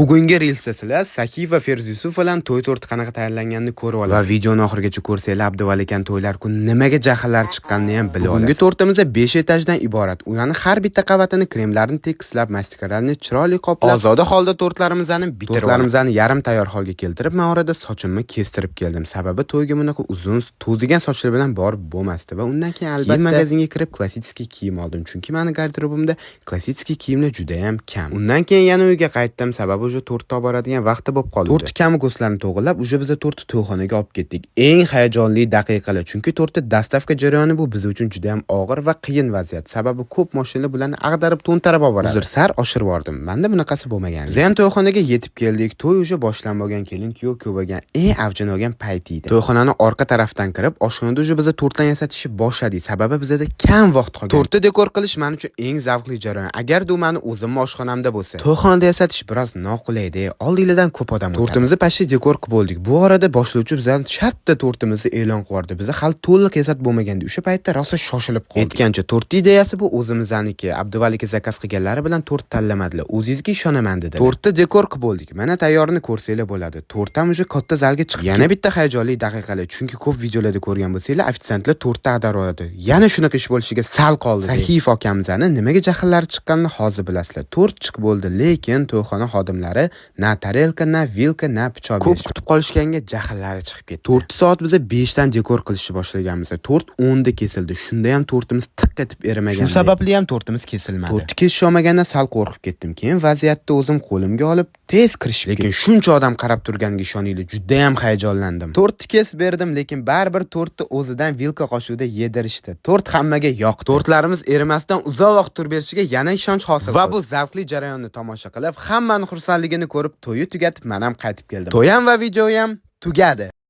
Bugungi reelsda sizlar Saki va Ferziyusuf bilan to'y torti qanaqa tayyorlanganini ko'rib olasiz. Va videoni oxirigacha ko'rsanglar, Abduvali aka to'ylar kun nimaga jahllar chiqqanini ham bilib olasiz. Bugungi tortimiz 5 etajdan iborat. Ularni har bitta qavatini kremlarni tekislab, mastikarlarni chiroyli qoplab, ozoda holda tortlarimizni bitirib, tortlarimizni yarim tayyor holga keltirib, men orada sochimni kestirib keldim. Sababi to'yga bunaqa uzun, to'zigan sochlar bilan borib bo'lmasdi va undan keyin albatta magazinga kirib klassik kiyim oldim. Chunki meni garderobimda klassik kiyimlar juda ham kam. Undan keyin yana uyga qaytdim, sababi tortni olib boradigan vaqti bo'lib qoldi. Tortni kamgo'slarni to'g'rilab, biz tortni to'yxonaga olib ketdik. Eng hayajonli daqiqalar, chunki tortni dastavka jarayoni bu biz uchun juda ham og'ir va qiyin vaziyat. Sababi ko'p mashinalar bularni ag'darib, to'ntarib olib boradi. Uzr, sar oshirib bordim. Menda bunaqasi bo'lmagan. Biz ham to'yxonaga yetib keldik. To'y boshlanib bo'lgan, kelin-kuyov ko'p bo'lgan, eng avjini olgan payt edi. To'yxonani orqa tarafdan kirib, oshxonada biz tortlar yasatishni boshladik. Sababi bizda kam vaqt qolgan. Tortni dekor qilish men uchun eng zavqli jarayon. Agar u meni o'zim oshxonamda bo'lsa, to'yxonada yasatish biroz noqulay. Oldinglardan ko'p odam o'tadi. Tortimizni pashti dekor qilib bo'ldik. Bu orada boshlovchi bizdan shartta tortimizni e'lon qildi. Biz hali to'liq yasat bo'lmagandi. O'sha paytda rosa shoshilib qoldik. Aytgancha, tort ideyasi bu o'zimizniki. Abduvali aka zakaz qilganlari bilan tort tanlamadilar. O'zingizga ishonaman dedi. Tortni dekor qilib bo'ldik. Mana tayyorini ko'rsanglar bo'ladi. Tort ham o'sha katta zalga chiqdi. Yana bitta hayajonli daqiqalar, chunki ko'p videolarda ko'rgan bo'lsanglar, ofitsiantlar tortni ag'darib oladi. Yana shunaqa ish bo'lishiga sal qoldi. Sahif akamizani nimaga jahllari chiqqanini hozir bilasizlar. Tort chiqib bo'ldi, lekin to'yxona xodimlari na tarelka, na vilka, na pichoq ko'p kutib qolishganga jahllari chiqib ketdi. 4 soat biz 5 dan dekor qilishni boshlaganmiz. Tort 10 da kesildi. Shunda ham tortimiz tiq etib erimagan. Shu sababli ham tortimiz kesilmadi. Tortni kesish olmagandan sal qo'rqib ketdim. Keyin vaziyatni o'zim qo'limga olib, tez kirishib ketdim. Lekin shuncha odam qarab turganiga ishoninglar, juda ham hayajonlandim. Tortni kesib berdim, lekin baribir tortni o'zidan vilka qoshuvda yedirishdi. Tort hammaga yoqdi. Tortlarimiz erimasdan uzoq vaqt turib berishiga yana ishonch hosil qildi. Va bu zavqli jarayonni tomosha qilib, hammani xursandligini ko'rib, to'yi tugatib, men ham qaytib keldim. To'y ham va video ham tugadi.